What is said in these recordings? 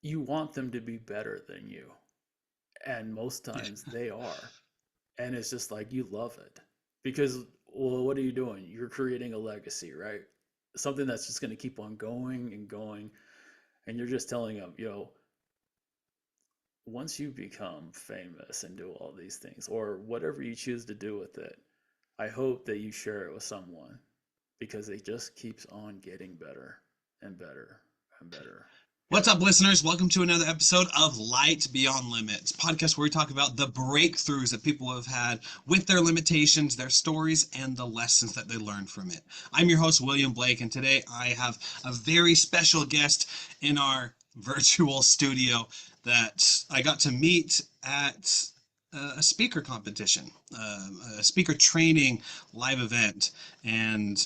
you want them to be better than you. And most times Yeah. they are. And it's just like you love it. Because, well, what are you doing? You're creating a legacy, right? Something that's just going to keep on going and going. And you're just telling them, once you become famous and do all these things, or whatever you choose to do with it, I hope that you share it with someone because it just keeps on getting better and better and better. What's Yep. up, listeners? Welcome to another episode of Light Beyond Limits, podcast where we talk about the breakthroughs that people have had with their limitations, their stories, and the lessons that they learned from it. I'm your host, William Blake, and today I have a very special guest in our virtual studio that I got to meet at a speaker competition, a speaker training live event, and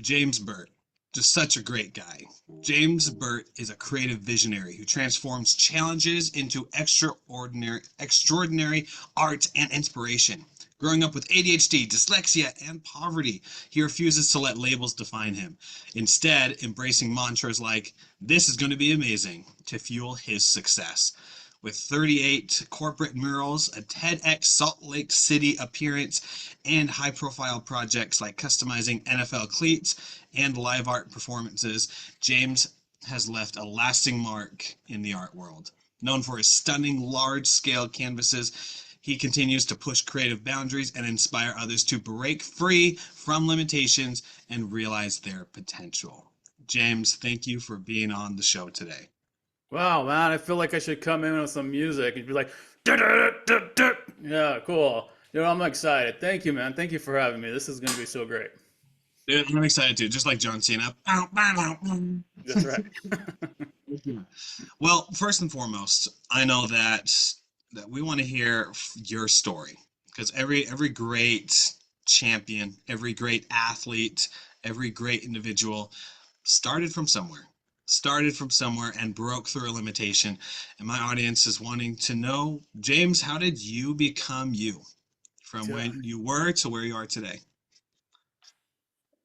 James Burt, just such a great guy. James Burt is a creative visionary who transforms challenges into extraordinary art and inspiration. Growing up with ADHD, dyslexia, and poverty, he refuses to let labels define him, instead, embracing mantras like, "This is going to be amazing," to fuel his success. With 38 corporate murals, a TEDx Salt Lake City appearance, and high profile projects like customizing NFL cleats and live art performances, James has left a lasting mark in the art world. Known for his stunning large scale canvases, he continues to push creative boundaries and inspire others to break free from limitations and realize their potential. James, thank you for being on the show today. Wow, man, I feel like I should come in with some music and be like, "Du-du-du-du-du." Yeah, cool. I'm excited. Thank you, man. Thank you for having me. This is going to be so great. Dude, I'm excited too, just like John Cena. That's right. Well, first and foremost, I know that we want to hear your story because every great champion, every great athlete, every great individual started from somewhere. Started from somewhere and broke through a limitation. And my audience is wanting to know, James, how did you become you from Yeah. when you were to where you are today?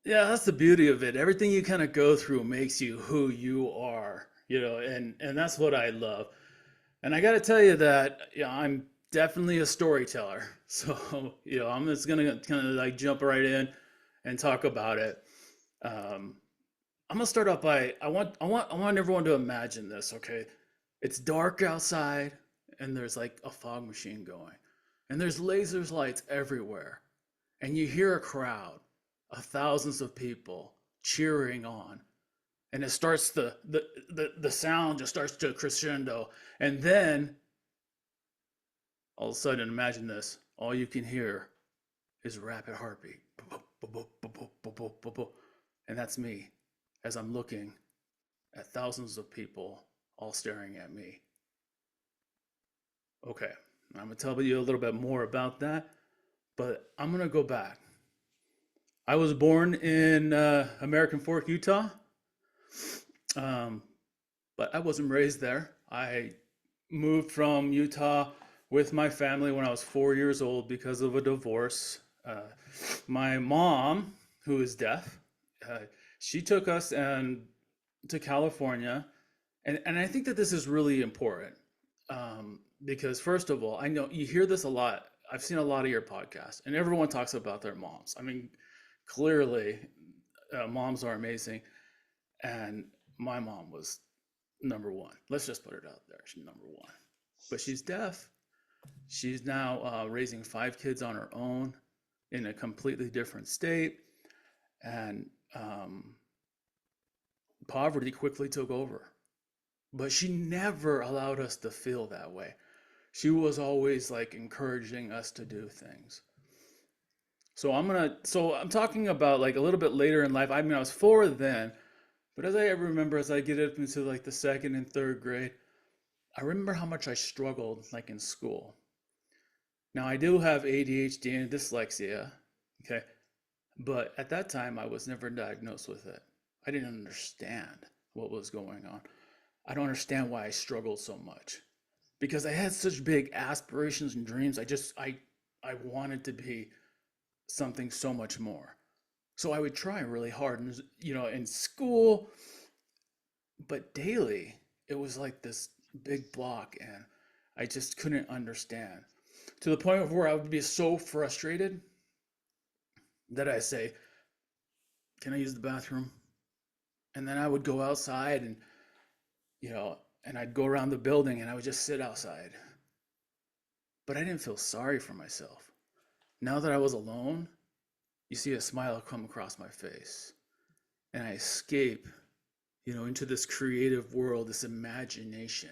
Yeah, that's the beauty of it. Everything you kind of go through makes you who you are, and that's what I love. And I got to tell you that, I'm definitely a storyteller. So, I'm just going to kind of like jump right in and talk about it. Um, I'm gonna start off by I want everyone to imagine this, okay? It's dark outside and there's like a fog machine going. And there's lasers lights everywhere. And you hear a crowd of thousands of people cheering on. And it starts the sound just starts to crescendo. And then all of a sudden, imagine this. All you can hear is rapid heartbeat. And that's me as I'm looking at thousands of people all staring at me. Okay, I'm gonna tell you a little bit more about that, but I'm gonna go back. I was born in American Fork, Utah, um, but I wasn't raised there. I moved from Utah with my family when I was 4 years old because of a divorce. Uh, my mom, who is deaf, uh, she took us and to California. And I think that this is really important because, first of all, I know you hear this a lot. I've seen a lot of your podcasts, and everyone talks about their moms. I mean, clearly, moms are amazing. And my mom was number one. Let's just put it out there. She's number one. But she's deaf. She's now raising 5 kids on her own in a completely different state. And poverty quickly took over. But she never allowed us to feel that way. She was always like encouraging us to do things. So I'm talking about like a little bit later in life. I mean, I was 4 then, but as I remember, as I get up into like the second and third grade, I remember how much I struggled like in school. Now I do have ADHD and dyslexia, okay, but at that time I was never diagnosed with it. I didn't understand what was going on. I don't understand why I struggled so much because I had such big aspirations and dreams. I wanted to be something so much more. So I would try really hard, in school, but daily it was like this big block, and I just couldn't understand, to the point of where I would be so frustrated that I say, "Can I use the bathroom?" And then I would go outside, and you know, and I'd go around the building, and I would just sit outside. But I didn't feel sorry for myself. Now that I was alone, you see a smile come across my face, and I escape, into this creative world, this imagination.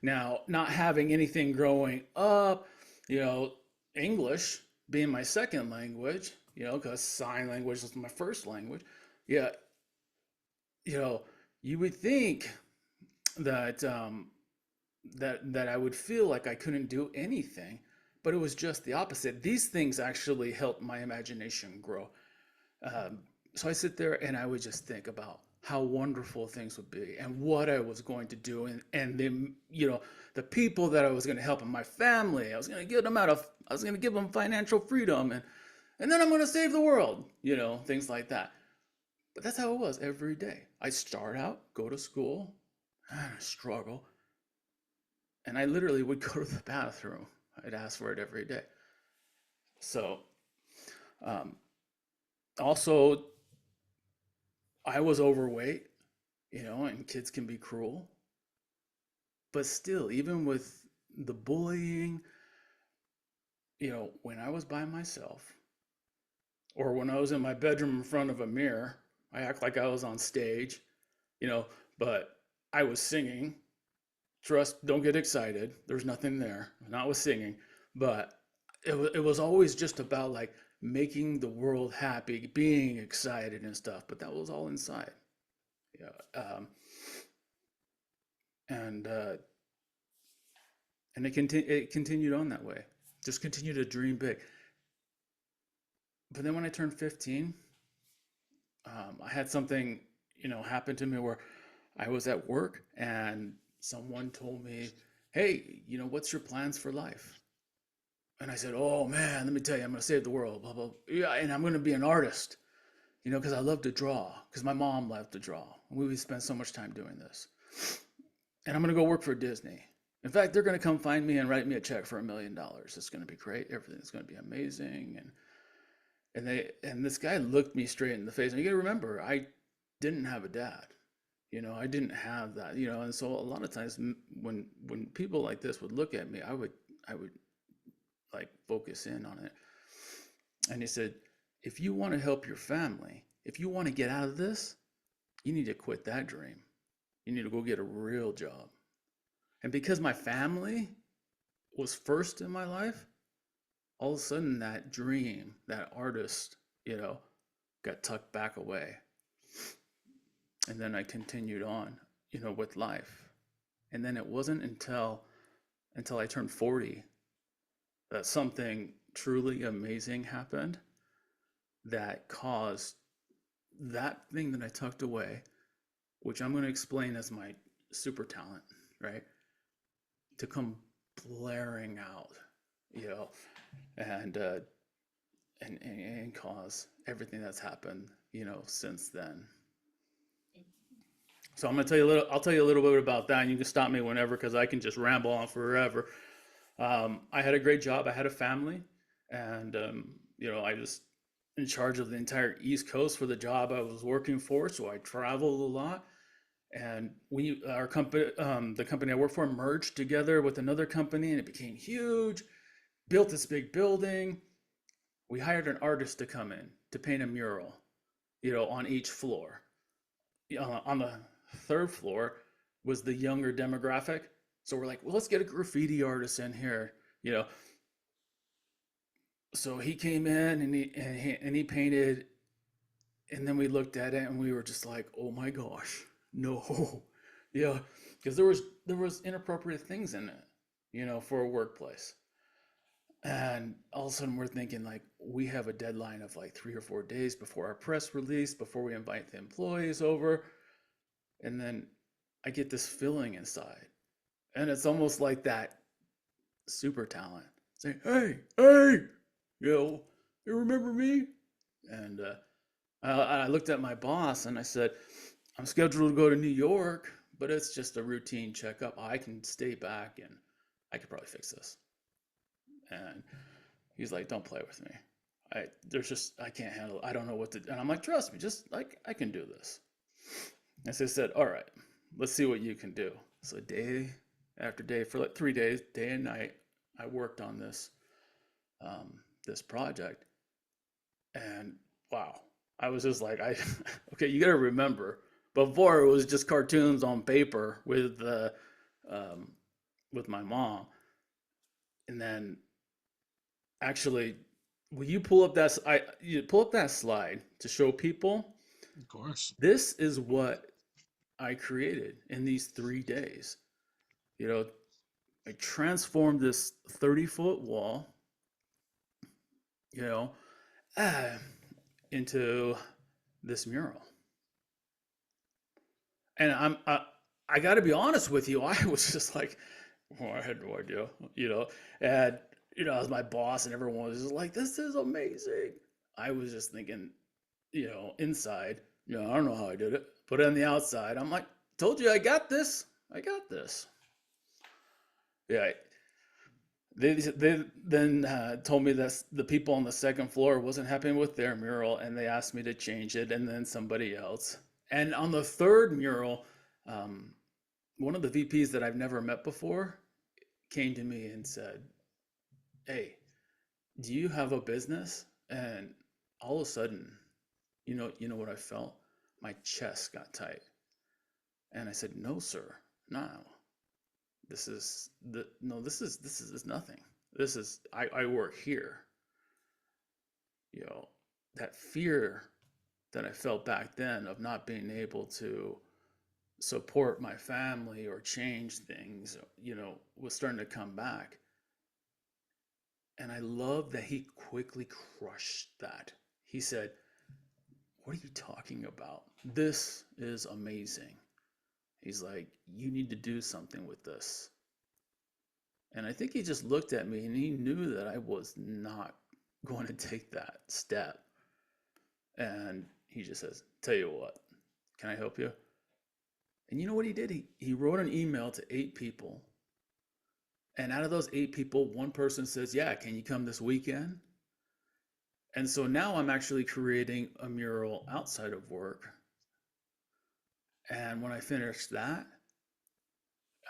Now, not having anything growing up, you know, English being my second language, because sign language was my first language. Yeah, you know, you would think that that I would feel like I couldn't do anything, but it was just the opposite. These things actually helped my imagination grow. Um, so I sit there and I would just think about how wonderful things would be and what I was going to do, and then the people that I was going to help in my family. I was going to give them I was going to give them financial freedom, and then I'm going to save the world. Things like that. But that's how it was every day. I start out, go to school, and I struggle, and I literally would go to the bathroom. I'd ask for it every day. So, um, also, I was overweight, and kids can be cruel. But still, even with the bullying, when I was by myself or when I was in my bedroom in front of a mirror, I act like I was on stage, you know, but I was singing. Trust, don't get excited. There's nothing there. Not with singing, but it was always just about like making the world happy, being excited and stuff. But that was all inside. Yeah. And and it continued on that way. Just continue to dream big. But then when I turned 15, I had something, happen to me where I was at work and someone told me, "Hey, what's your plans for life?" And I said, "Oh man, let me tell you, I'm going to save the world, blah, blah. Yeah, and I'm going to be an artist, because I love to draw, because my mom loved to draw. We would spend so much time doing this. And I'm going to go work for Disney. In fact, they're going to come find me and write me a check for $1 million. It's going to be great. Everything's going to be amazing." And this guy looked me straight in the face. And you got to remember, I didn't have a dad. I didn't have that. And so a lot of times when people like this would look at me, I would like focus in on it. And he said, "If you want to help your family, if you want to get out of this, you need to quit that dream. You need to go get a real job." And because my family was first in my life, all of a sudden that dream, that artist, got tucked back away. And then I continued on, with life. And then it wasn't until I turned 40 that something truly amazing happened that caused that thing that I tucked away, which I'm going to explain as my super talent, right, to come blaring out, you know, and uh, and cause everything that's happened, since then. So I'm gonna tell you a little. I'll tell you a little bit about that, and you can stop me whenever because I can just ramble on forever. I had a great job. I had a family, and I was in charge of the entire East Coast for the job I was working for. So I traveled a lot, and our company, the company I work for, merged together with another company, and it became huge. Built this big building. We hired an artist to come in to paint a mural, on each floor. On the third floor was the younger demographic. So we're like, well, let's get a graffiti artist in here, you know. So he came in and he painted, and then we looked at it and we were just like, oh my gosh, no, yeah, because there was inappropriate things in it, for a workplace. And all of a sudden we're thinking like we have a deadline of like 3 or 4 days before our press release, before we invite the employees over. And then I get this feeling inside. And it's almost like that super talent saying, hey, you remember me? And I looked at my boss and I said, I'm scheduled to go to New York, but it's just a routine checkup. I can stay back and I could probably fix this. And he's like, don't play with me. I can't handle it. I don't know what to do. And I'm like, trust me, just like, I can do this. And so I said, all right, let's see what you can do. So day after day, for like 3 days, day and night, I worked on this project. And wow, I was just like, okay, you got to remember, before it was just cartoons on paper um, with my mom. And then actually, will you pull up you pull up that slide to show people? Of course. This is what I created in these 3 days. You know, I transformed this 30-foot wall, you know, uh, into this mural. And I got to be honest with you, I was just like, well, I had no idea, you know, and as my boss and everyone was just like, this is amazing. I was just thinking, inside, I don't know how I did it, but on the outside, I'm like, told you, I got this. I got this. Yeah. They then told me that the people on the second floor wasn't happy with their mural, and they asked me to change it, and then somebody else. And on the third mural, um, one of the VPs that I've never met before came to me and said, "Hey, do you have a business?" And all of a sudden, you know what I felt? My chest got tight, and I said, "No, sir, no. This is nothing. I work here." That fear that I felt back then of not being able to support my family or change things, was starting to come back. And I love that he quickly crushed that. He said, "What are you talking about? This is amazing." He's like, "You need to do something with this." And I think he just looked at me and he knew that I was not going to take that step. And he just says, "Tell you what, can I help you?" And you know what he did? He wrote an email to 8 people. And out of those 8 people, one person says, "Yeah, can you come this weekend?" And so now I'm actually creating a mural outside of work. And when I finished that,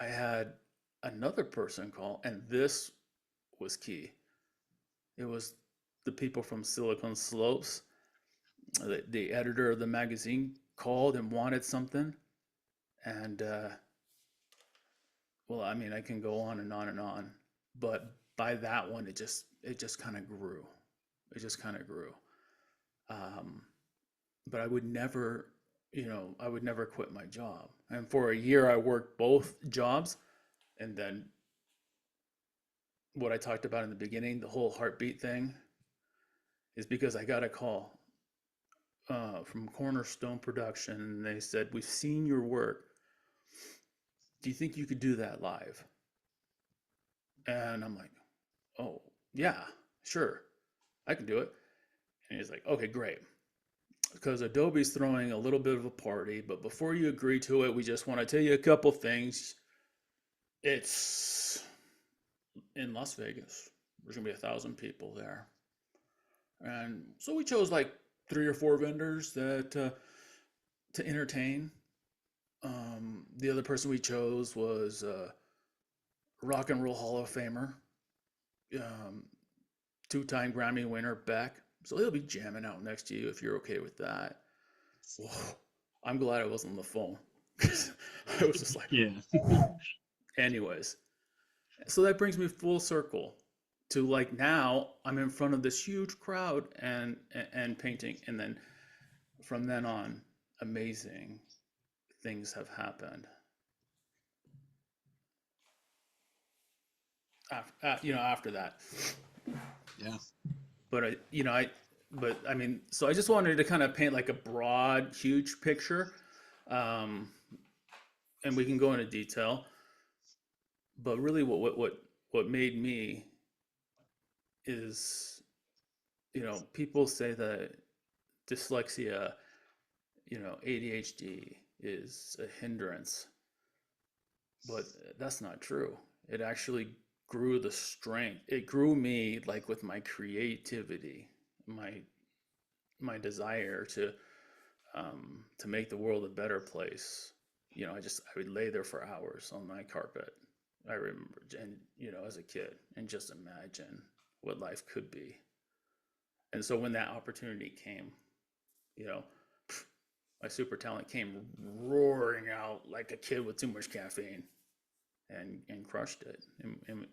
I had another person call, and this was key. It was the people from Silicon Slopes. The editor of the magazine called and wanted something. And, well, I mean, I can go on and on and on. But by that one, it just kind of grew. It just kind of grew. Um, but I would never quit my job. And for a year, I worked both jobs. And then what I talked about in the beginning, the whole heartbeat thing, is because I got a call from Cornerstone Production, and they said, "We've seen your work. Do you think you could do that live?" And I'm like, "Oh, yeah, sure, I can do it." And he's like, "Okay, great. Because Adobe's throwing a little bit of a party, but before you agree to it, we just want to tell you a couple things. It's in Las Vegas. There's gonna be 1,000 people there." And so we chose like 3 or 4 vendors that to entertain. The other person we chose was Rock and Roll Hall of Famer, um, 2-time Grammy winner Beck. So he'll be jamming out next to you if you're okay with that. Whoa, I'm glad I wasn't on the phone. I was just like, Yeah. anyways. So that brings me full circle to like now I'm in front of this huge crowd and painting, and then from then on, amazing things have happened. After that. Yeah. But I mean, so I just wanted to kind of paint like a broad, huge picture, um, and we can go into detail. But really, what made me is, people say that dyslexia, ADHD is a hindrance, but that's not true. It actually grew the strength. It grew me like with my creativity, my my desire to make the world a better place. I would lay there for hours on my carpet. I remember, and as a kid, and just imagine what life could be. And so when that opportunity came, you know, my super talent came roaring out like a kid with too much caffeine, and crushed it. And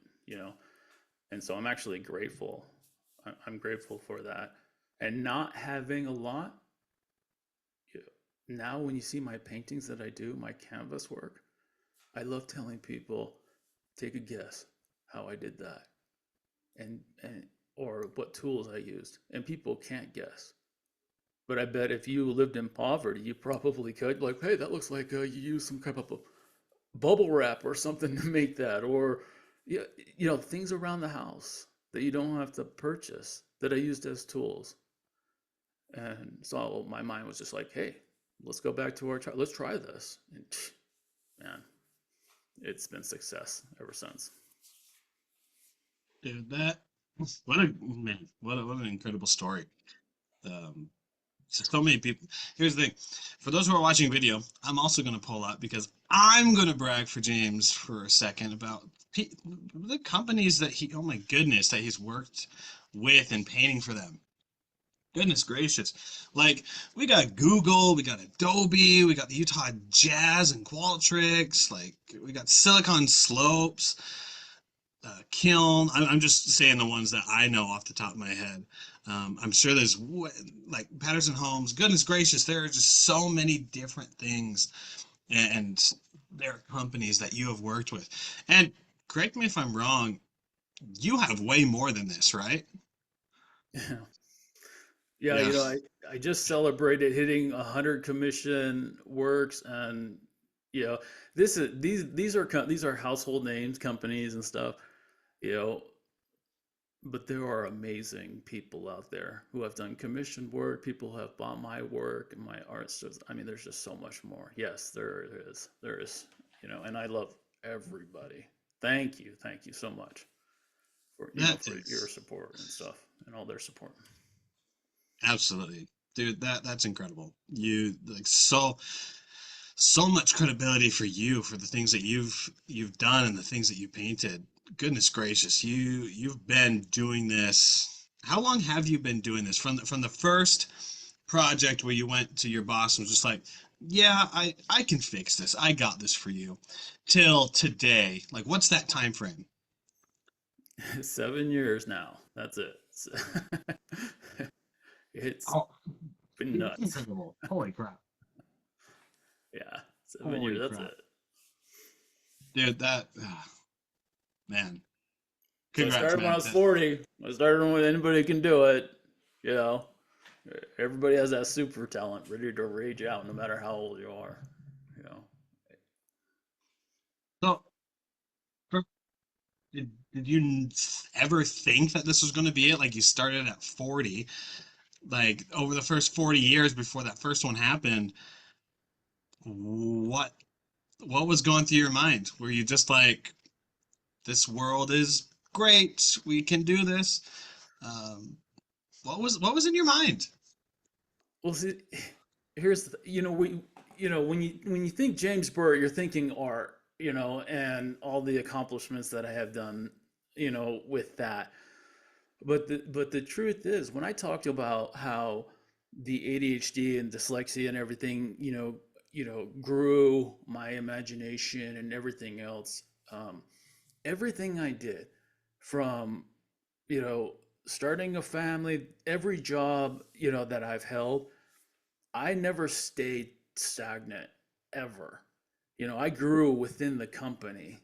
and so I'm actually grateful. I'm grateful for that. And not having a lot, now when you see my paintings that I do, my canvas work, I love telling people, take a guess how I did that, and or what tools I used, and people can't guess. But I bet if you lived in poverty, you probably could. Like, hey, that looks like you used some kind of a bubble wrap or something to make that, or yeah, things around the house that you don't have to purchase that I used as tools. And so my mind was just like, hey, let's go back to let's try this. And man, it's been success ever since. Dude, that what a man, what an incredible story. Um, so many people. Here's the thing: for those who are watching video, I'm also going to pull up because I'm going to brag for James for a second about the companies that he. Oh my goodness, that he's worked with and painting for them. Goodness gracious. Like, we got Google, we got Adobe, we got the Utah Jazz and Qualtrics, like, we got Silicon Slopes, Kiln. I'm just saying the ones that I know off the top of my head. I'm sure there's like Patterson Homes. Goodness gracious, there are just so many different things, and there are companies that you have worked with. And correct me if I'm wrong, you have way more than this, right? Yeah, Yeah. I just celebrated hitting 100 commission works, and you know, these are household names, companies and stuff, you know, but there are amazing people out there who have done commissioned work, people who have bought my work and my art stuff. I mean, there's just so much more. Yes, there is, and I love everybody. Thank you so much for That for your is support and stuff and all their support. absolutely, dude. That's incredible. You like so much credibility for you for the things that you've done and the things that you painted. Goodness gracious, you've been doing this. How long have you been doing this? From the first project where you went to your boss and was just like, yeah, I can fix this. I got this for you. Till today. Like, what's that time frame? 7 years now. That's it. It's Oh, been it's nuts. incredible. Holy crap. Yeah, 7 years. Holy That's crap. it. Dude, that man. So I Congrats, started when I man. was 40. I started when anybody can do it. You know, everybody has that super talent ready to rage out no matter how old you are. You know, So, did you ever think that this was going to be it? Like you started at 40, like over the first 40 years before that first one happened, what what was going through your mind? Were you just like, this world is great, we can do this? Um, what was in your mind? well, see, here's when you think James Burt, you're thinking art, and all the accomplishments that I have done, with that. But the truth is, when I talked about how the ADHD and dyslexia and everything, grew my imagination and everything else, everything I did, from you know starting a family, every job that I've held, I never stayed stagnant ever. I grew within the company.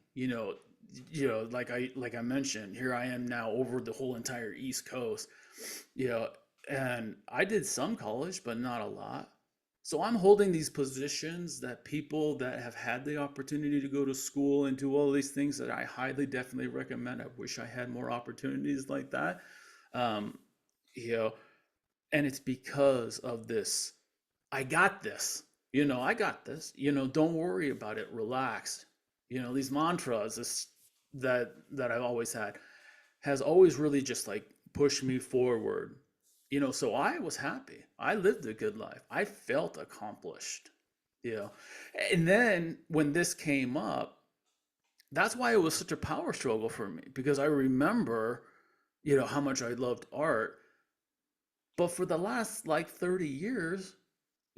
Like I mentioned, here I am now over the whole entire East Coast. You know, and I did some college, but not a lot. So I'm holding these positions that people that have had the opportunity to go to school and do all these things that I highly definitely recommend. I wish I had more opportunities like that. Um, you know, and it's because of this. I got this. I got this. Don't worry about it. Relax. These mantras, that I've always had, has always really just like pushed me forward. So I was happy. I lived a good life. I felt accomplished. You know, and then when this came up, that's why it was such a power struggle for me, because I remember, how much I loved art. But for the last like 30 years,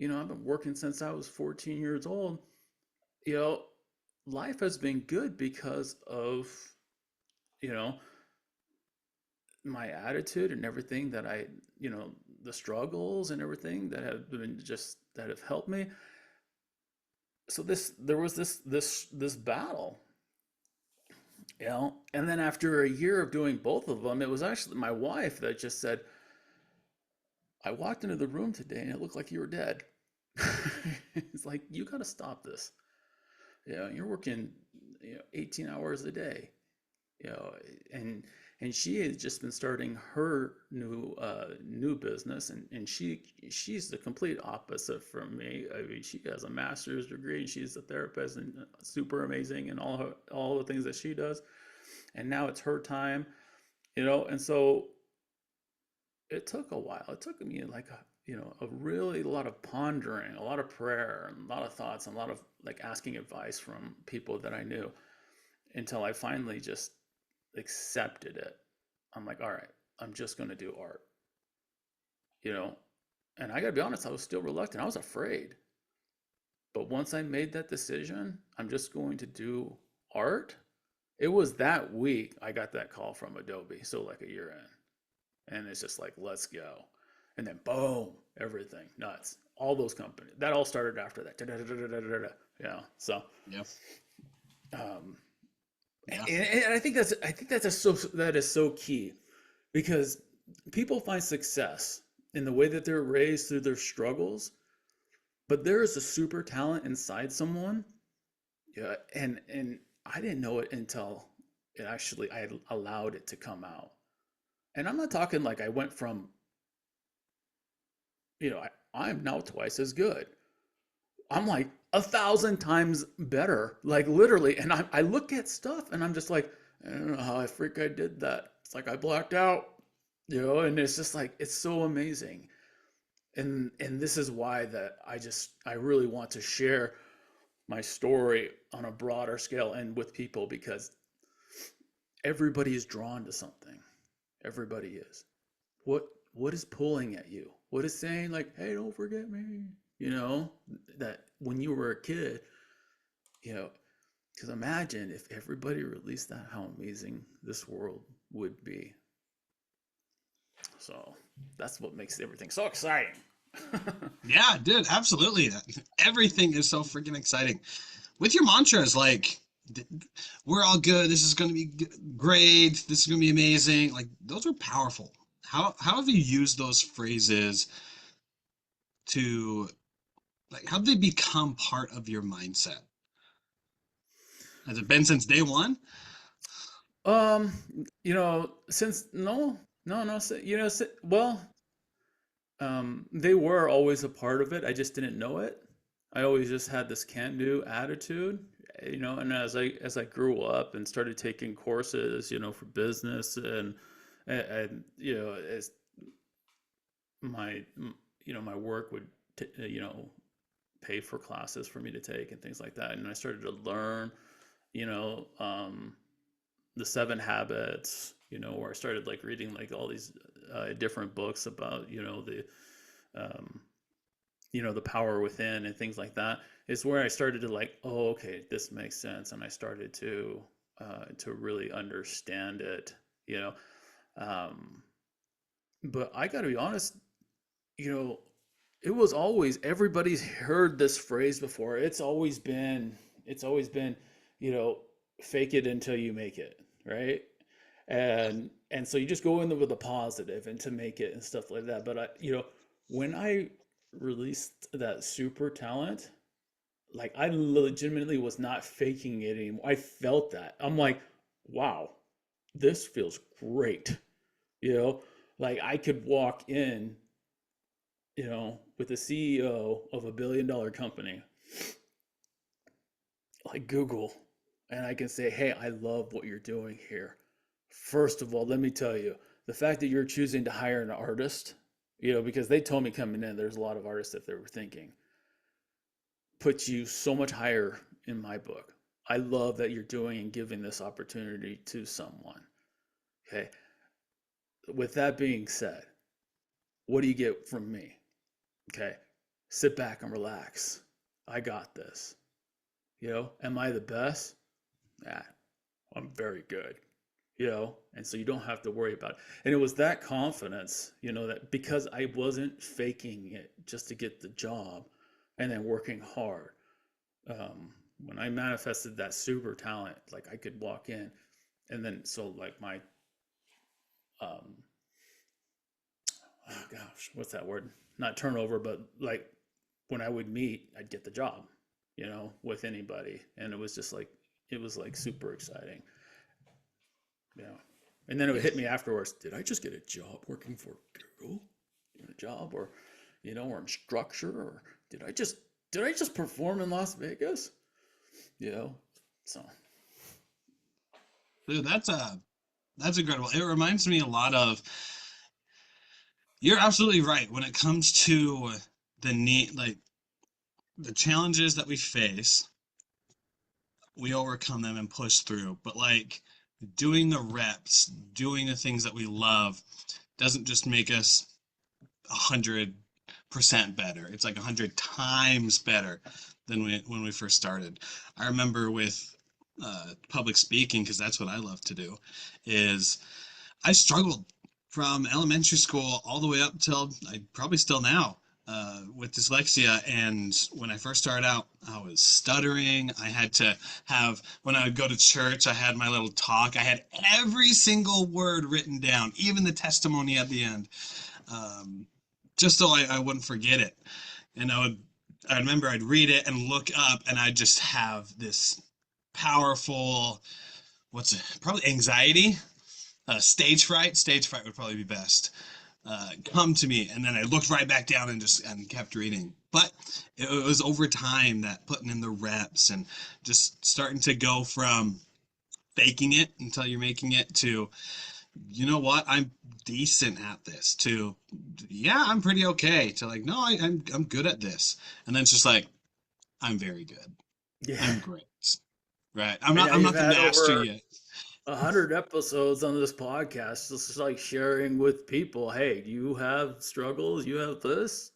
I've been working since I was 14 years old. You know, life has been good because of, you know, my attitude and everything that the struggles and everything that have been just that have helped me. So there was this battle, and then after a year of doing both of them, it was actually my wife that just said, I walked into the room today and it looked like you were dead. It's like, you got to stop this. You're working, 18 hours a day, you know, and she has just been starting her new business, and she's the complete opposite from me. I mean, she has a master's degree and she's a therapist and super amazing and all the things that she does. And now it's her time, and so it took a while. It took me like a really lot of pondering, a lot of prayer, and a lot of thoughts, and a lot of like asking advice from people that I knew, until I finally just accepted it. I'm like, all right, I'm just going to do art, you know. And I got to be honest, I was still reluctant. I was afraid. But once I made that decision, I'm just going to do art. It was that week I got that call from Adobe, so like a year in. And it's just like, let's go. And then boom, everything nuts. All those companies that all started after that. Yeah. So, Yeah. um, Yeah. and that is so key, because people find success in the way that they're raised through their struggles, but there is a super talent inside someone. Yeah, and I didn't know it until I allowed it to come out. And I'm not talking like I went from, I'm now twice as good. I'm like 1,000 times better, like literally. And I look at stuff and I'm just like, I don't know how I did that. It's like I blacked out, and it's just like, it's so amazing. And this is why that I really want to share my story on a broader scale and with people, because everybody is drawn to something. Everybody is. What what is pulling at you? What is saying like, "Hey, don't forget me." That when you were a kid, you know, because imagine if everybody released that, how amazing this world would be. So that's what makes everything so exciting. Yeah, dude, absolutely. Everything is so freaking exciting. With your mantras, like, we're all good. This is going to be great. This is going to be amazing. Like, those are powerful. How have you used those phrases to, like, how did they become part of your mindset? Has it been since day one? um, since no, well, they were always a part of it. I just didn't know it. I always just had this can-do attitude, and as I grew up and started taking courses, for business, and as my my work would pay for classes for me to take and things like that, and I started to learn, you know, um, the Seven Habits, where I started like reading like all these different books about um, the power within and things like that, is where I started to like, oh, okay, this makes sense, and I started to really understand it, you know. Um, but I got to be honest, you know, it was always, everybody's heard this phrase before. It's always been, you know, fake it until you make it, right? And so you just go in there with a positive and to make it and stuff like that. But when I released that super talent, like I legitimately was not faking it anymore. I felt that. I'm like, wow, this feels great. You know, like I could walk in, with the CEO of $1 billion company like Google, and I can say, hey, I love what you're doing here. First of all, let me tell you, the fact that you're choosing to hire an artist, because they told me coming in, there's a lot of artists that they were thinking, puts you so much higher in my book. I love that you're doing and giving this opportunity to someone. Okay. With that being said, what do you get from me? Okay. Sit back and relax. I got this. Am I the best? Nah, I'm very good. And so you don't have to worry about it. And it was that confidence, that because I wasn't faking it just to get the job and then working hard. When I manifested that super talent, like I could walk in and then, so like my, um, oh gosh, what's that word? Not turnover, but like when I would meet, I'd get the job, with anybody. And it was like super exciting. Yeah. And then it would hit me afterwards. Did I just get a job working for Google? A job or in structure, or did I just perform in Las Vegas? So Dude, that's incredible. It reminds me a lot of, you're absolutely right when it comes to the need, like the challenges that we face, we overcome them and push through. But like doing the reps, doing the things that we love doesn't just make us 100% better. It's like 100 times better than when we first started. I remember with public speaking, because that's what I love to do, is I struggled from elementary school all the way up till I probably still now with dyslexia. And when I first started out, I was stuttering. I had to have, when I would go to church, I had my little talk. I had every single word written down, even the testimony at the end, just so I wouldn't forget it. And I remember I'd read it and look up, and I'd just have this powerful, what's it, probably anxiety, stage fright would probably be best, come to me. And then I looked right back down and just and kept reading. But it was over time that putting in the reps and just starting to go from faking it until you're making it to, you know what, I'm decent at this, to, yeah, I'm pretty okay, to like, no, I'm good at this. And then it's just like, I'm very good. yeah. I'm great. Right. And now I'm you've not the had master over yet. 100 episodes on this podcast. This is like sharing with people. Hey, you have struggles. You have this.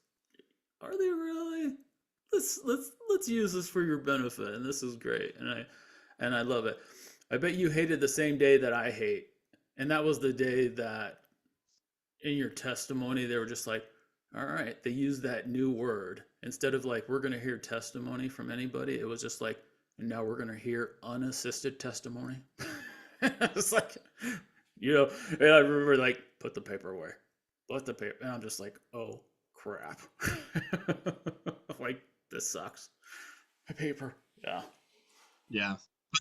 Are they really? Let's use this for your benefit. And this is great. And I love it. I bet you hated the same day that I hate. And that was the day that in your testimony they were just like, all right, they used that new word instead of like we're going to hear testimony from anybody. It was just like, and now we're going to hear unassisted testimony. It's like, and I remember like put the paper away, put the paper, and I'm just like, oh crap. Like this sucks. My paper. Yeah. Yeah.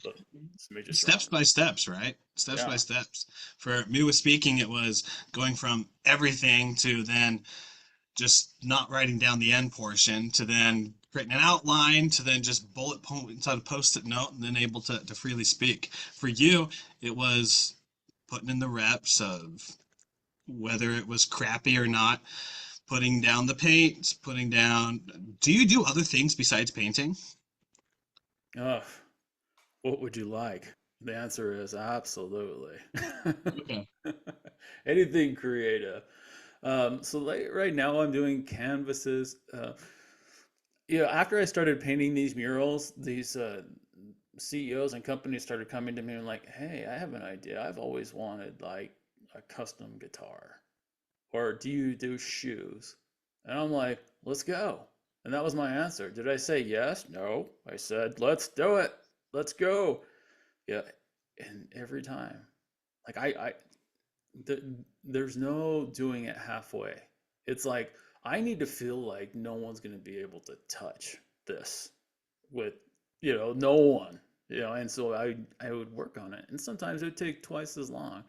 But it's major Steps drama. by steps, right? Steps by Yeah. steps. For me with speaking, it was going from everything to then just not writing down the end portion, to then creating an outline, to then just bullet point inside a post-it note, and then able to freely speak. For you, it was putting in the reps of whether it was crappy or not, putting down the paint, putting down. Do you do other things besides painting? Oh, what would you like? The answer is absolutely. Okay. Anything creative. So like right now I'm doing canvases. After I started painting these murals, these CEOs and companies started coming to me and like, hey, I have an idea. I've always wanted like a custom guitar. Or do you do shoes? And I'm like, let's go. And that was my answer. Did I say yes? No. I said, let's do it. Let's go. Yeah. And every time, like th- there's no doing it halfway. It's like I need to feel like no one's going to be able to touch this with, no one, and so I would work on it. And sometimes it would take twice as long,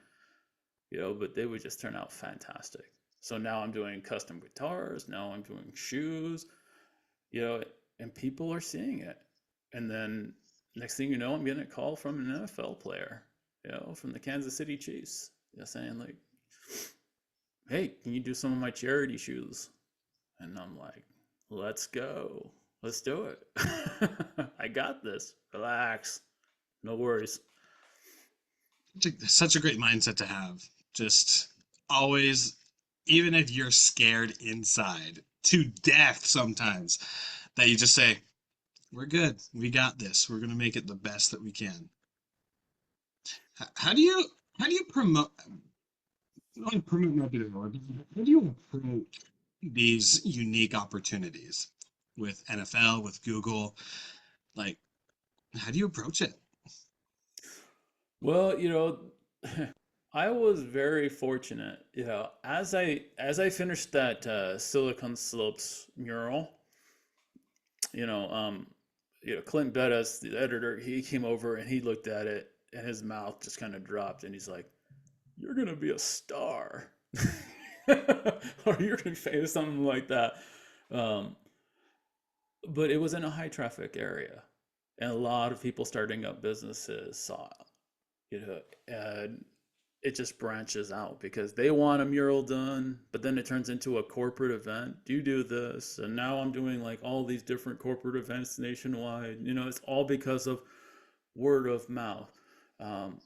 but they would just turn out fantastic. So now I'm doing custom guitars, now I'm doing shoes, you know, and people are seeing it. And then Next thing you know, I'm getting a call from an NFL player, from the Kansas City Chiefs, saying like, "Hey, can you do some of my charity shoes?" And I'm like, "Let's go, let's do it. I got this. Relax, no worries." Such a great mindset to have. Just always, even if you're scared inside to death sometimes, that you just say, we're good. We got this. We're going to make it the best that we can. How do you how do you promote not promote not the word, how do you approach these unique opportunities with NFL, with Google? Like, how do you approach it? Well, I was very fortunate, as I finished that Silicon Slopes mural, you know, um, Clint Bettis, the editor, he came over and he looked at it and his mouth just kind of dropped and he's like, "You're gonna be a star." Or "You're gonna be famous," something like that. Um, but it was in a high traffic area, and a lot of people starting up businesses saw and it just branches out because they want a mural done, but then it turns into a corporate event. Do you do this? And now I'm doing like all these different corporate events nationwide. It's all because of word of mouth. Um,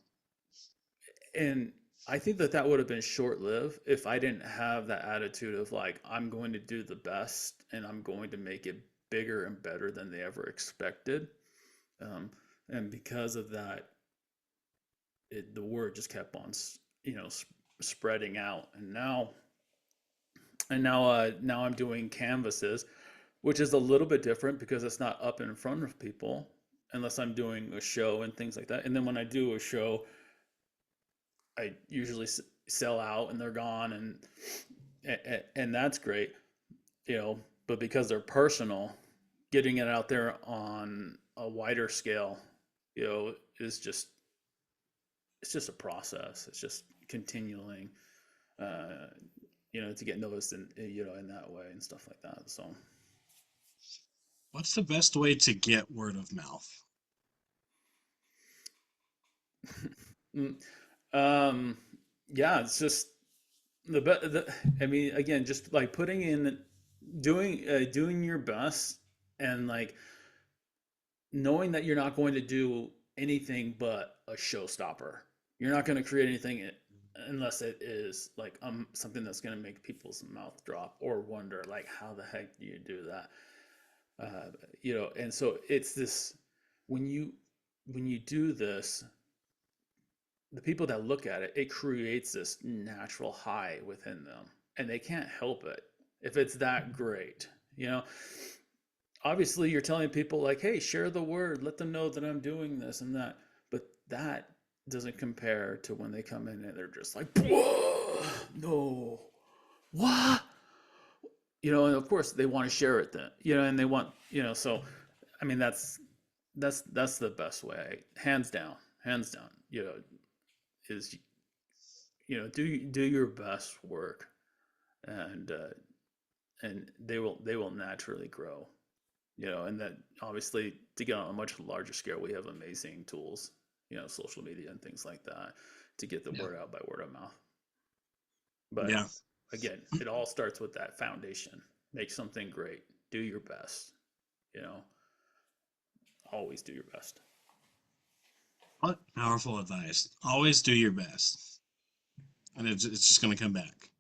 and I think that that would have been short lived if I didn't have that attitude of like, I'm going to do the best and I'm going to make it bigger and better than they ever expected. Um, and because of that, the word just kept on, spreading out. And now I'm doing canvases, which is a little bit different because it's not up in front of people unless I'm doing a show and things like that. And then when I do a show, I usually sell out and they're gone, and that's great, But because they're personal, getting it out there on a wider scale, is just it's just a process. It's just continuing, uh, to get noticed in that way and stuff like that. So, What's the best way to get word of mouth? mm, um, yeah, it's just I mean, again, just like putting in, doing your best, and like knowing that you're not going to do anything but a showstopper. You're not going to create anything unless it is like something that's going to make people's mouth drop or wonder like, how the heck do you do that? And so it's this, when you do this, the people that look at it, it creates this natural high within them, and they can't help it if it's that great. You know, Obviously, you're telling people like, "Hey, share the word, let them know that I'm doing this and that," but that doesn't compare to when they come in and they're just like, "Whoa, no, what?" And of course they want to share it then, and they want, so I mean, that's the best way, hands down, is, do your best work, and they will naturally grow. And that, obviously, to get on a much larger scale, we have amazing tools, social media and things like that, to get the Yeah. word out by word of mouth. But Yeah. again, it all starts with that foundation. Make something great. Do your best. You know, always do your best. What powerful advice. Always do your best. And it's just going to come back.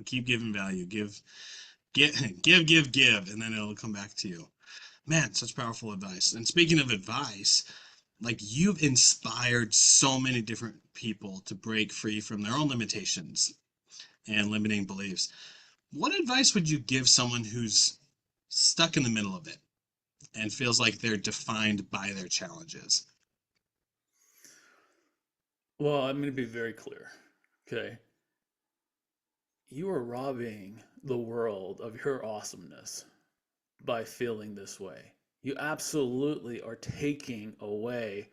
Keep giving value. Give, and then it'll come back to you. Man, such powerful advice. And speaking of advice, like you've inspired so many different people to break free from their own limitations and limiting beliefs. What advice would you give someone who's stuck in the middle of it and feels like they're defined by their challenges? Well, I'm going to be very clear. Okay. You are robbing the world of your awesomeness by feeling this way. You absolutely are taking away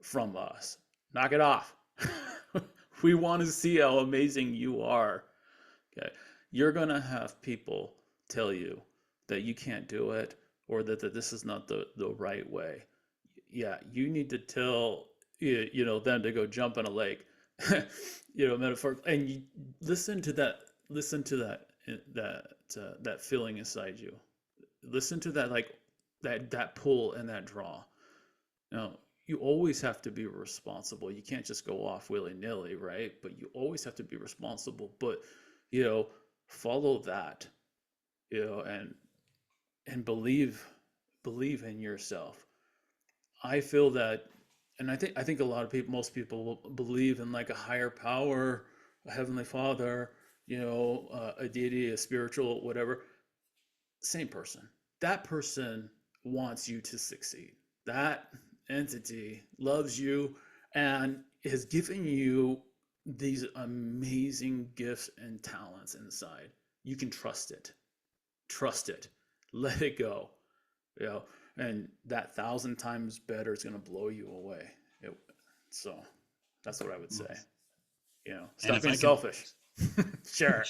from us. Knock it off. We want to see how amazing you are. Okay. You're going to have people tell you that you can't do it, or that this is not the right way. yeah, you need to tell them to go jump in a lake, metaphor, and you listen to that, listen to that that feeling inside you. Listen to that, like that pull and that draw. Now, you always have to be responsible. You can't just go off willy-nilly, right? But you always have to be responsible. But, you know, follow that, and believe in yourself. I feel that, and I think a lot of people, most people will believe in like a higher power, a heavenly father, a deity, a spiritual, whatever. Same person. That person wants you to succeed. That entity loves you and has given you these amazing gifts and talents inside. You can trust it. Trust it. Let it go. You know, and that thousand times better is going to blow you away. It, so that's what I would say. And Stop if being I can selfish. Sure.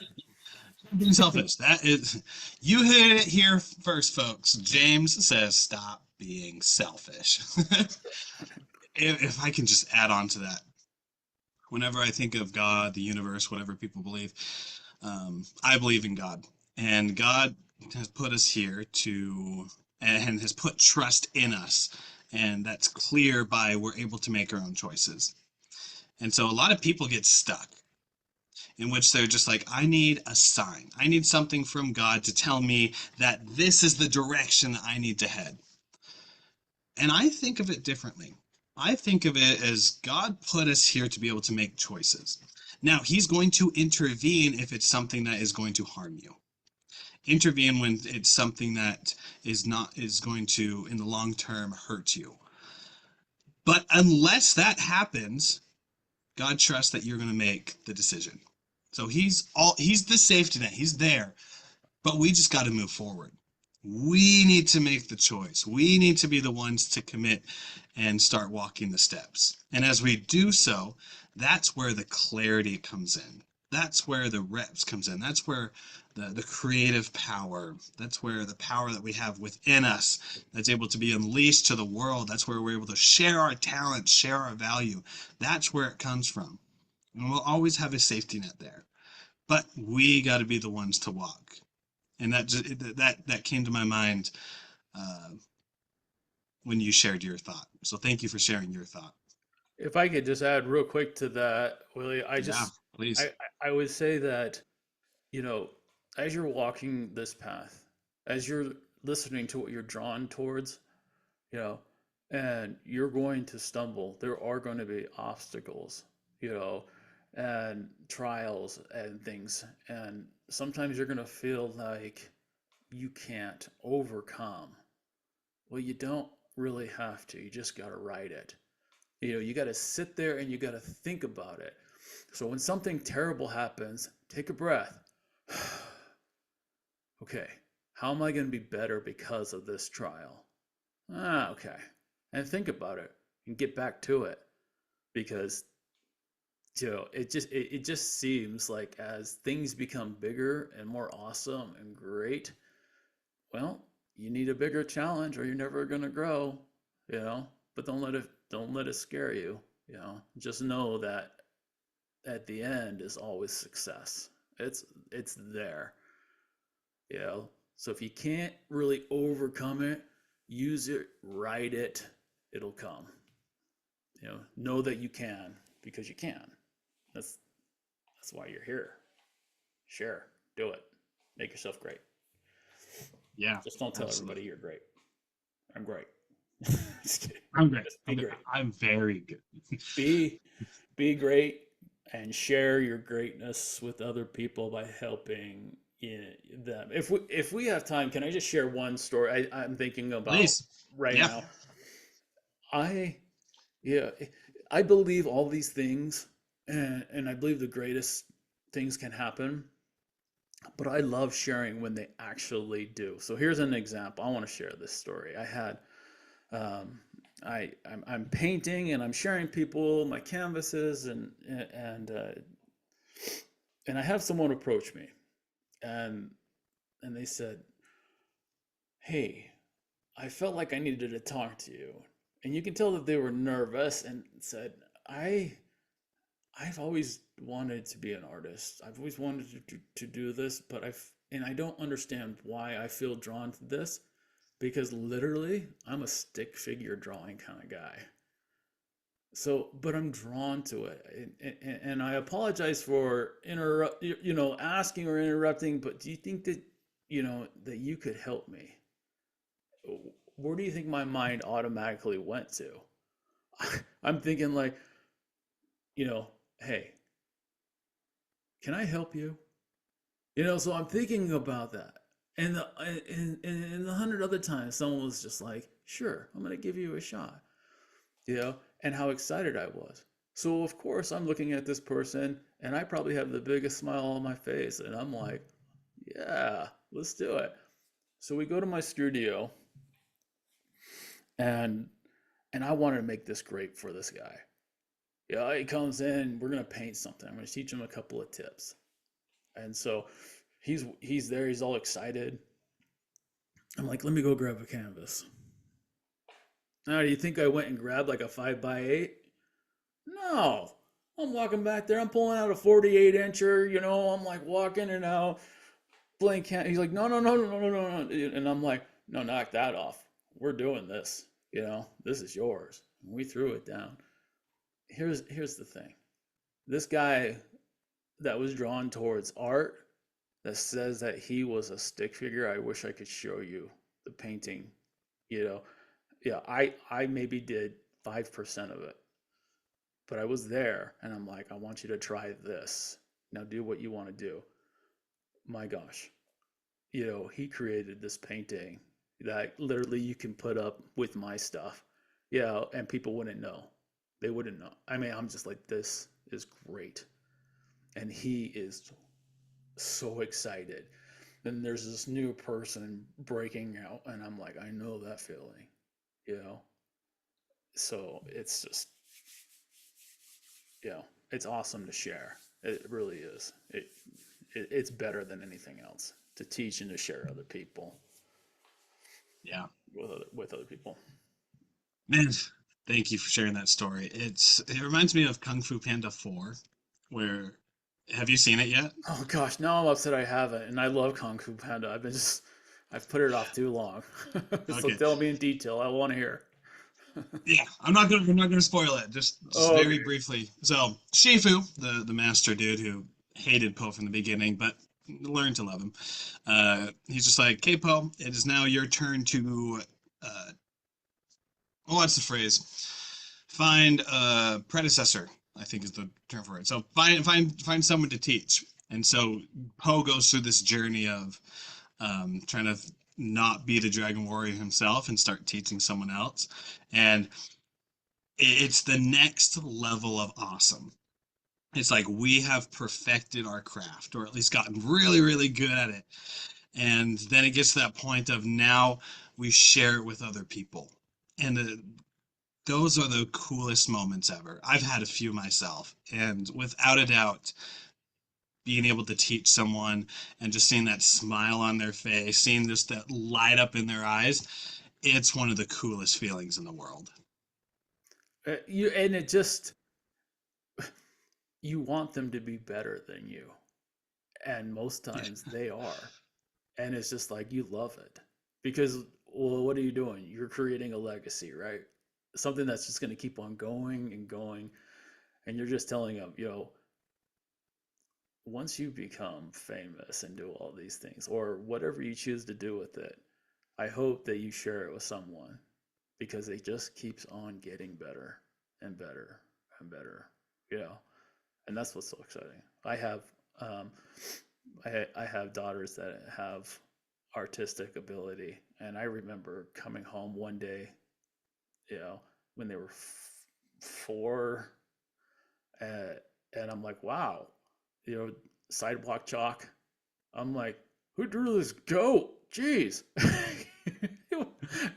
being selfish, that is, you heard it here first, folks. James says stop being selfish. If I can just add on to that, whenever I think of God, the universe, whatever people believe, I believe in God, and God has put us here to, and has put trust in us, and that's clear by we're able to make our own choices. And so a lot of people get stuck in which they're just like, I need a sign. I need something from God to tell me that this is the direction I need to head. And I think of it differently. I think of it as God put us here to be able to make choices. Now, He's going to intervene if it's something that is going to harm you. Intervene when it's something that is going to, in the long term, hurt you. But unless that happens, God trusts that you're going to make the decision. So he's the safety net. He's there. But we just got to move forward. We need to make the choice. We need to be the ones to commit and start walking the steps. And as we do so, that's where the clarity comes in. That's where the reps comes in. That's where the creative power, that's where the power that we have within us that's able to be unleashed to the world. That's where we're able to share our talent, share our value. That's where it comes from. And we'll always have a safety net there. But we got to be the ones to walk. And that came to my mind uh, when you shared your thought. So thank you for sharing your thought. If I could just add real quick to that, Willie, Yeah, I, please. I would say that, you know, as you're walking this path, as you're listening to what you're drawn towards, you know, and you're going to stumble, there are going to be obstacles, and trials and things. And sometimes you're going to feel like you can't overcome. Well, you don't really have to. You just got to write it. You got to sit there and you got to think about it. So when something terrible happens, take a breath. Okay, how am I going to be better because of this trial? Okay. And think about it and get back to it, because it just seems like as things become bigger and more awesome and great, well, you need a bigger challenge or you're never going to grow, you know. But don't let it scare you, Just know that at the end is always success. It's there, So if you can't really overcome it, use it, write it, it'll come. Know that you can, because you can. That's that's why you're here. Share, do it, make yourself great. Yeah, Just don't tell everybody absolutely. you're great. I'm great. Just kidding. I'm great. Just be great. I'm very good. Be be great and share your greatness with other people by helping them. If we have time, can I just share one story I'm thinking about Please. right Yeah. now? I Yeah, I believe all these things, and I believe the greatest things can happen, but I love sharing when they actually do. So here's an example. I want to share this story. I had um, I'm painting and I'm sharing people my canvases, and I have someone approach me, and and they said, "Hey, I felt like I needed to talk to you." and you can tell that they were nervous and said, I I've always wanted to be an artist. I've always wanted to do this, but and I don't understand why I feel drawn to this because literally I'm a stick figure drawing kind of guy. So, but I'm drawn to it, and I apologize for asking or interrupting. But do you think that that you could help me? Where do you think my mind automatically went to? I'm thinking like, you know, hey, can I help you? So I'm thinking about that. And the hundred other times, someone was just like, sure, I'm gonna give you a shot. And how excited I was. So of course I'm looking at this person, and I probably have the biggest smile on my face, and I'm like, yeah, let's do it. So we go to my studio, and I wanted to make this great for this guy. Yeah, he comes in, we're gonna paint something. I'm gonna teach him a couple of tips. And so he's there, he's all excited. I'm like, let me go grab a canvas. Now, do you think I went and grabbed like a 5x8? No. I'm walking back there, I'm pulling out a 48 incher, I'm like walking and out, blank canvas. He's like, no, no, no, no, no, no, no. And I'm like, no, knock that off. We're doing this. This is yours. And we threw it down. Here's the thing. This guy that was drawn towards art that says that he was a stick figure, I wish I could show you the painting. Yeah, I maybe did 5% of it, but I was there, and I'm like, I want you to try this. Now do what you want to do. My gosh, he created this painting that literally you can put up with my stuff. Yeah, and people wouldn't know. They wouldn't know. I mean, I'm just like, this is great. And he is so excited. Then there's this new person breaking out, and I'm like, I know that feeling, you know. So it's just, it's awesome to share. It really is. It's better than anything else to teach and to share other people Yeah. with other people. Man, thank you for sharing that story. It reminds me of Kung Fu Panda 4, where have you seen it yet? Oh gosh, now I'm upset I haven't, and I love Kung Fu Panda. I've put it off too long. So Okay. tell me in detail. I want to hear. Yeah, I'm not gonna spoil it. Just Oh, very okay. briefly. So Shifu, the master dude who hated Poe from the beginning, but learned to love him. He's just like, "Okay, Poe, it is now your turn to uh, what's the phrase? Find a predecessor, I think is the term for it. So find someone to teach." And so Poe goes through this journey of trying to not be the Dragon Warrior himself and start teaching someone else. And it's the next level of awesome. It's like we have perfected our craft, or at least gotten really, really good at it. And then it gets to that point of now we share it with other people. And those are the coolest moments ever. I've had a few myself, and without a doubt, being able to teach someone and just seeing that smile on their face, seeing just that light up in their eyes, it's one of the coolest feelings in the world. And it just, you want them to be better than you, and most Yeah. times they are. And it's just like you love it because, well, what are you doing? You're creating a legacy, right? Something that's just going to keep on going and going, and you're just telling them, once you become famous and do all these things or whatever you choose to do with it, I hope that you share it with someone because it just keeps on getting better and better and better, you know. And that's what's so exciting. Um, I have daughters that have artistic ability, and I remember coming home one day, when they were 4, uh, and I'm like, wow, you know, sidewalk chalk. I'm like, who drew this goat? Jeez.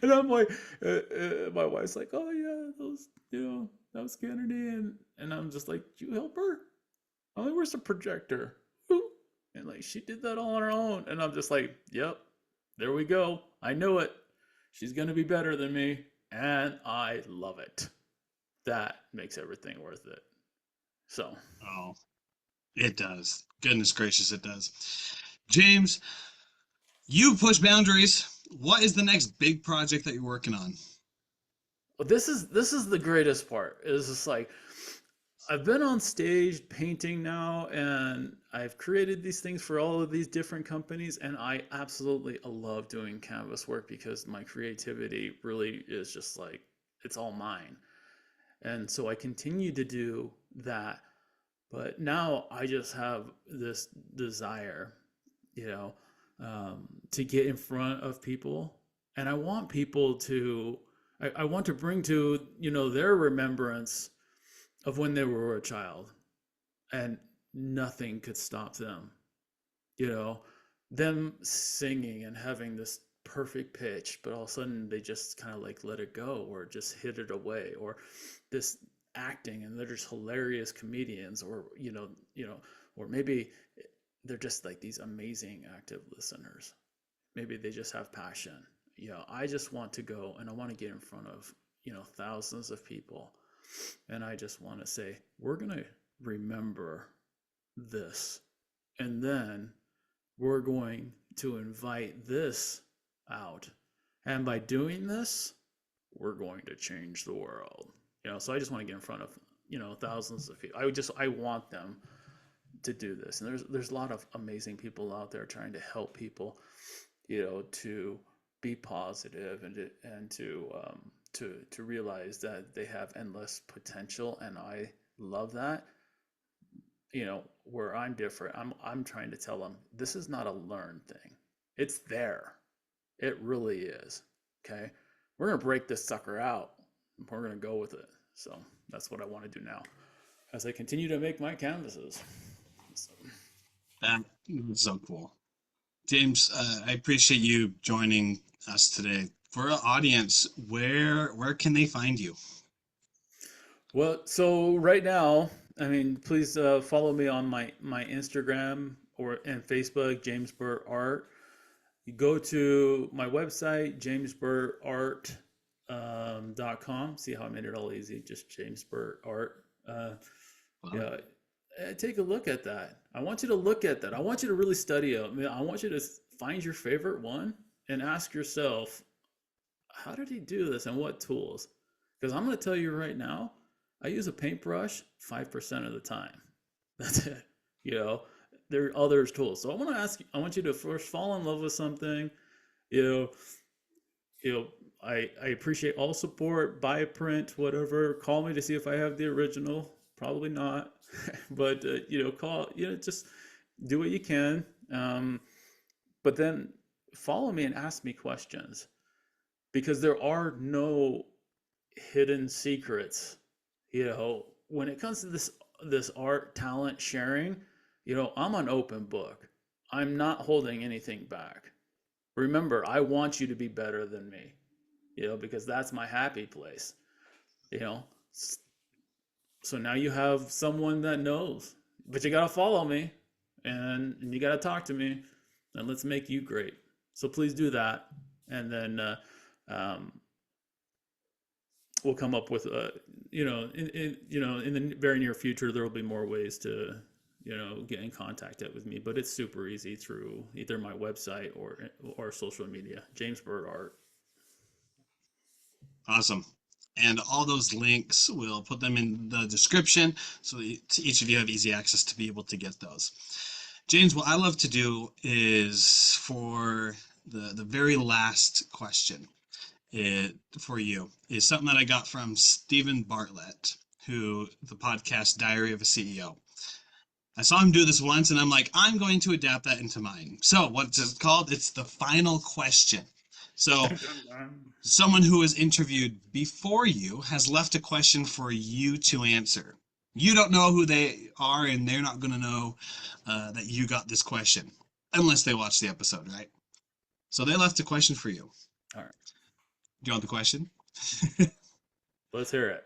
And I'm like, my wife's like, oh yeah, that was Kennedy, and I'm just like, did you help her? I'm like, where's the projector? And like, she did that all on her own, and I'm just like, yep, there we go. I knew it. She's gonna be better than me, and I love it. That makes everything worth it. So, Oh, it does. Goodness gracious, it does. James, you push boundaries. What is the next big project that you're working on? but this is the greatest part. Is just like I've been on stage painting now, and I've created these things for all of these different companies, and I absolutely love doing canvas work because my creativity really is just like it's all mine. And so I continue to do that, but now I just have this desire, you know, to get in front of people, and I want people to, I want to bring to their remembrance of when they were a child, and nothing could stop them. You know, them singing and having this perfect pitch, but all of a sudden they just kind of like let it go or just hid it away, or this acting and they're just hilarious comedians, or or maybe they're just like these amazing active listeners. Maybe they just have passion. I just want to go and I want to get in front of thousands of people, and I just want to say, we're going to remember this. And then we're going to invite this out. And by doing this, we're going to change the world. So I just want to get in front of, thousands of people. I want them to do this. And there's a lot of amazing people out there trying to help people, to be positive and to realize that they have endless potential. And I love that. Where I'm different, I'm trying to tell them this is not a learned thing. It's there. It really is. Okay. We're gonna break this sucker out. We're gonna go with it. So that's what I want to do now as I continue to make my canvases. So, That's so cool. James, I appreciate you joining us today. For our audience, where can they find you? well, so right now, I mean, please follow me on my Instagram and Facebook, James Burt Art. You go to my website, jamesburtart.com. See how I made it all easy? Just James Burt Art. Well, Yeah, take a look at that. I want you to look at that. I want you to really study it. I mean, I want you to find your favorite one and ask yourself, how did he do this and what tools? Because I'm going to tell you right now, I use a paintbrush 5% of the time. That's it. You know, there are other tools. So I want to ask you, I want you to first fall in love with something. You know, you know, I appreciate all support, buy a print, whatever. Call me to see if I have the original. Probably not, but call. Just do what you can. But then follow me and ask me questions, because there are no hidden secrets. When it comes to this art talent sharing, I'm an open book. I'm not holding anything back. Remember, I want you to be better than me, because that's my happy place. you know so now you have someone that knows, but you got to follow me, and you got to talk to me, and let's make you great. So please do that, and then um, we'll come up with in the very near future there will be more ways to get in contact with me, but it's super easy through either my website or social media. James Burt Art. awesome. And all those links, we'll put them in the description so each of you have easy access to be able to get those. James, what I love to do is for the very last question for you is something that I got from Stephen Bartlett, who the podcast Diary of a CEO. I saw him do this once and I'm like, I'm going to adapt that into mine. So what's it called? It's the final question. So someone who was interviewed before you has left a question for you to answer. You don't know who they are, and they're not going to know that you got this question unless they watch the episode, right? So they left a question for you. All right, Do you want the question? let's hear it.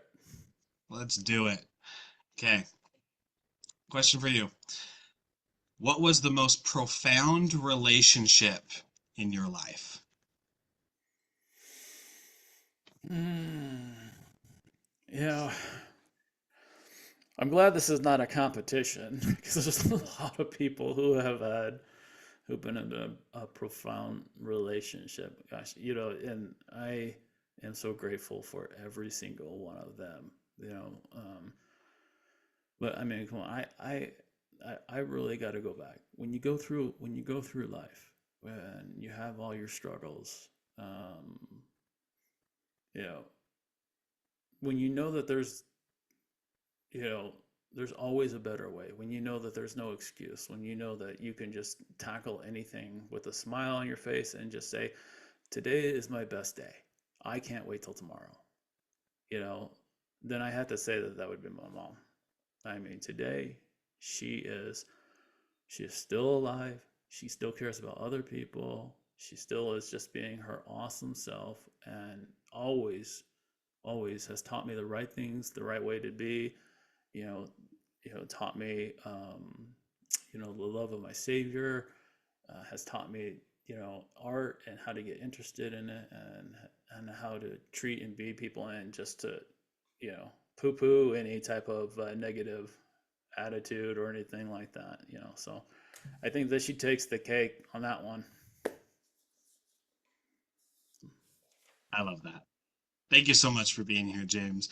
Let's do it. Okay. Question for you. What was the most profound relationship in your life? Mm, you know, I'm glad this is not a competition because there's a lot of people who've been in a profound relationship. Gosh, and I am so grateful for every single one of them. You know, but I mean, come on, I really got to go back. When you go through life, when you have all your struggles, um, you know, when you know that you know, there's always a better way. When you know that there's no excuse, when you know that you can just tackle anything with a smile on your face and just say, today is my best day. I can't wait till tomorrow. You know, then I have to say that that would be my mom. I mean, today she is she is still alive. She still cares about other people. She still is just being her awesome self and always has taught me the right things, the right way to be, you know, taught me, the love of my Savior, has taught me, art and how to get interested in it and how to treat and be people and just to, poo poo any type of negative attitude or anything like that, So I think that she takes the cake on that one. I love that. Thank you so much for being here, James.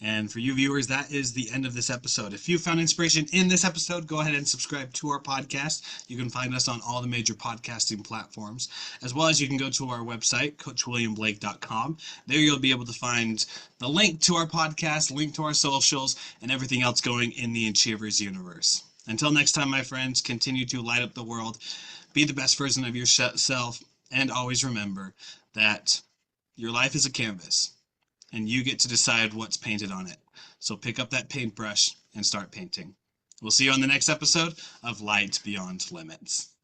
And for you viewers, that is the end of this episode. If you found inspiration in this episode, go ahead and subscribe to our podcast. You can find us on all the major podcasting platforms, as well as you can go to our website, coachwilliamblake.com. There you'll be able to find the link to our podcast, link to our socials, and everything else going in the Achievers universe. Until next time, my friends, continue to light up the world, be the best version of yourself, and always remember that your life is a canvas and you get to decide what's painted on it. So pick up that paintbrush and start painting. We'll see you on the next episode of Light Beyond Limits.